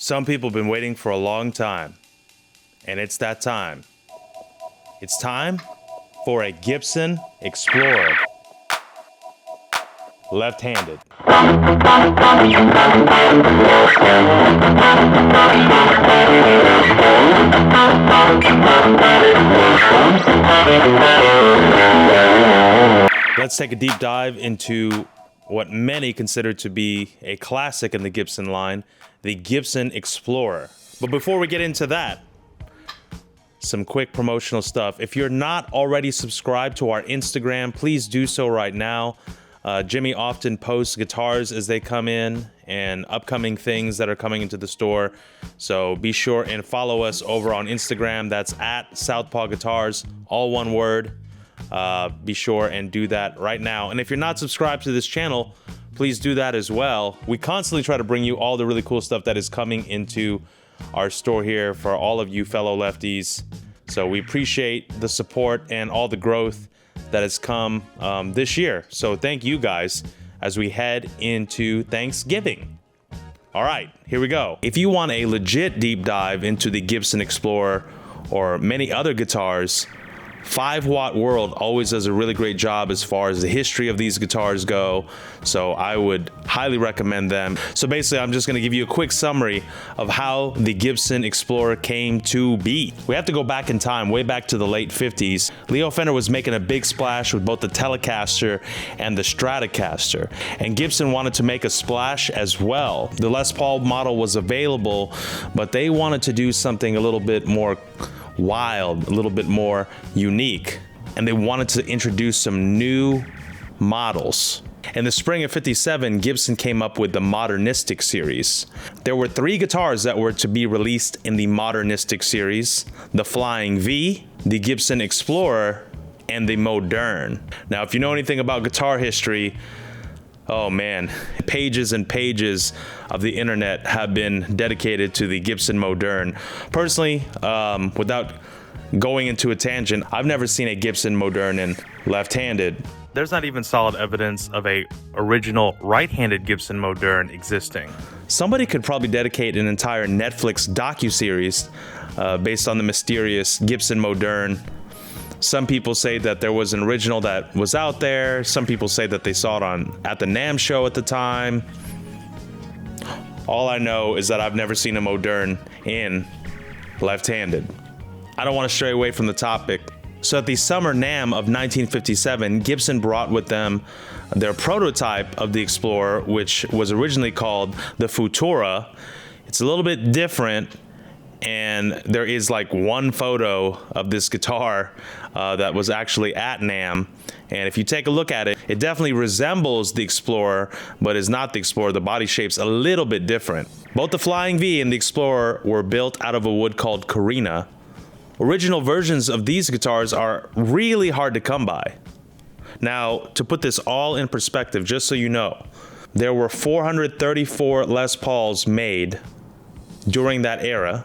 Some people have been waiting for a long time, and it's that time. It's time for a Gibson Explorer. Left-handed. Let's take a deep dive into what many consider to be a classic in the Gibson line, the Gibson Explorer. But before we get into that, some quick promotional stuff. If you're not already subscribed to our Instagram, please do so right now. Jimmy often posts guitars as they come in and upcoming things that are coming into the store. So be sure and follow us over on Instagram. That's at Southpaw Guitars, all one word. Be sure and do that right now. And if you're not subscribed to this channel, please do that as well. We constantly try to bring you all the really cool stuff that is coming into our store here for all of you fellow lefties. So we appreciate the support and all the growth that has come this year. So thank you guys as we head into Thanksgiving. All right, here we go. If you want a legit deep dive into the Gibson Explorer or many other guitars, 5 Watt World always does a really great job as far as the history of these guitars go, so I would highly recommend them. So basically, I'm just going to give you a quick summary of how the Gibson Explorer came to be. We have to go back in time, way back to the late 50s. Leo Fender was making a big splash with both the Telecaster and the Stratocaster, and Gibson wanted to make a splash as well. The Les Paul model was available, but they wanted to do something a little bit more wild, a little bit more unique, and they wanted to introduce some new models. In the spring of '57, Gibson came up with the Modernistic Series. There were 3 guitars that were to be released in the Modernistic Series: the Flying V, the Gibson Explorer, and the Modern. Now, if you know anything about guitar history, oh man, pages and pages of the internet have been dedicated to the Gibson Modern. Personally, without going into a tangent, I've never seen a Gibson Modern in left-handed. There's not even solid evidence of a original right-handed Gibson Modern existing. Somebody could probably dedicate an entire Netflix docuseries based on the mysterious Gibson Modern. Some people say that there was an original that was out there. Some people say that they saw it at the NAMM show at the time. All I know is that I've never seen a Modern in left-handed. I don't want to stray away from the topic. So at the Summer NAMM of 1957, Gibson brought with them their prototype of the Explorer, which was originally called the Futura. It's a little bit different, and there is like one photo of this guitar that was actually at NAMM. And if you take a look at it, it definitely resembles the Explorer, but is not the Explorer. The body shape's a little bit different. Both the Flying V and the Explorer were built out of a wood called Carina. Original versions of these guitars are really hard to come by. Now, to put this all in perspective, just so you know, there were 434 Les Pauls made during that era.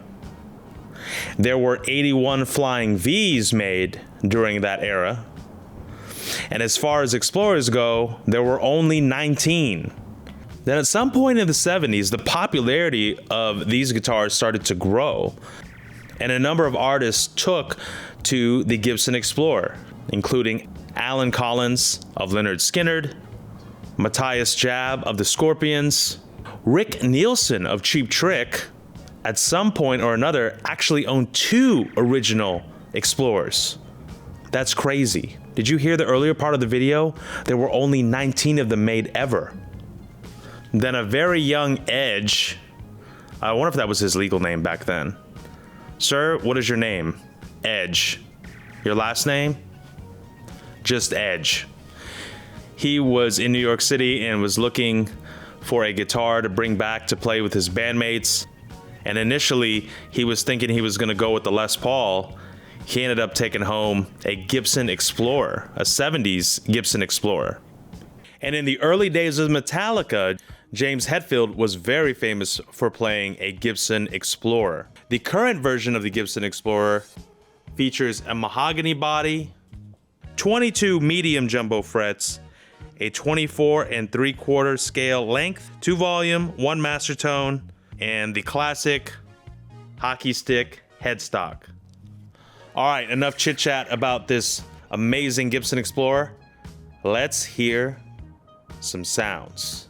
There were 81 Flying Vs made during that era. And as far as Explorers go, there were only 19. Then at some point in the 70s, the popularity of these guitars started to grow, and a number of artists took to the Gibson Explorer, including Alan Collins of Lynyrd Skynyrd, Matthias Jabb of the Scorpions, Rick Nielsen of Cheap Trick, at some point or another, actually owned 2 original Explorers. That's crazy. Did you hear the earlier part of the video? There were only 19 of them made ever. Then a very young Edge, I wonder if that was his legal name back then. Sir, what is your name? Edge. Your last name? Just Edge. He was in New York City and was looking for a guitar to bring back to play with his bandmates. And initially, he was thinking he was going to go with the Les Paul. He ended up taking home a Gibson Explorer, a 70s Gibson Explorer. And in the early days of Metallica, James Hetfield was very famous for playing a Gibson Explorer. The current version of the Gibson Explorer features a mahogany body, 22 medium jumbo frets, a 24 3/4 scale length, 2 volume, 1 master tone, and the classic hockey stick headstock. All right, enough chit chat about this amazing Gibson Explorer. Let's hear some sounds.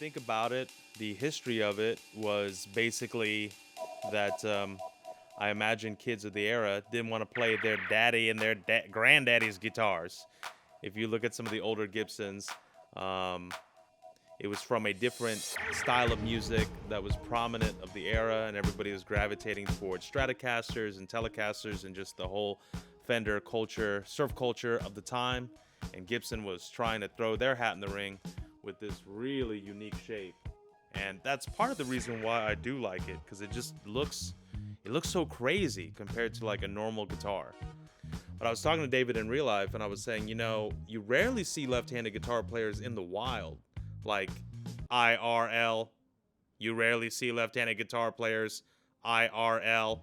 Think about it, the history of it was basically that I imagine kids of the era didn't want to play their daddy and their granddaddy's guitars. If you look at some of the older Gibsons, it was from a different style of music that was prominent of the era, and everybody was gravitating towards Stratocasters and Telecasters and just the whole Fender culture, surf culture of the time. And Gibson was trying to throw their hat in the ring with this really unique shape. And that's part of the reason why I do like it, because it just looks so crazy compared to like a normal guitar. But I was talking to David in real life, and I was saying, you know, you rarely see left-handed guitar players in the wild, like IRL. You rarely see left-handed guitar players IRL.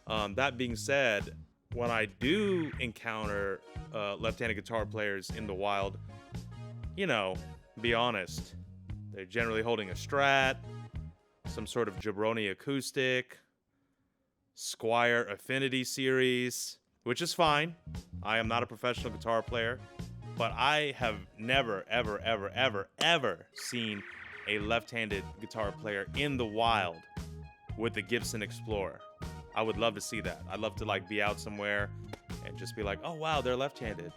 That being said, when I do encounter left-handed guitar players in the wild, you know, be honest, they're generally holding a Strat, some sort of Jabroni acoustic, Squier Affinity Series, which is fine. I am not a professional guitar player, but I have never, ever, ever, ever, ever seen a left-handed guitar player in the wild with the Gibson Explorer. I would love to see that. I'd love to like be out somewhere and just be like, oh wow, they're left-handed.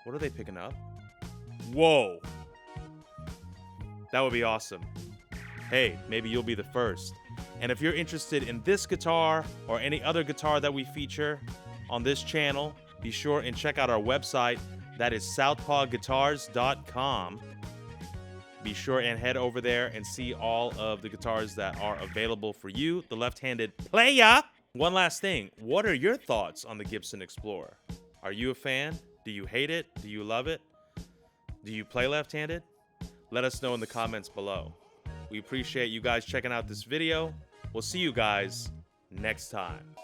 What are they picking up? Whoa. That would be awesome. Hey, maybe you'll be the first. And if you're interested in this guitar or any other guitar that we feature on this channel, be sure and check out our website. That is southpawguitars.com. Be sure and head over there and see all of the guitars that are available for you, the left-handed player. One last thing. What are your thoughts on the Gibson Explorer? Are you a fan? Do you hate it? Do you love it? Do you play left-handed? Let us know in the comments below. We appreciate you guys checking out this video. We'll see you guys next time.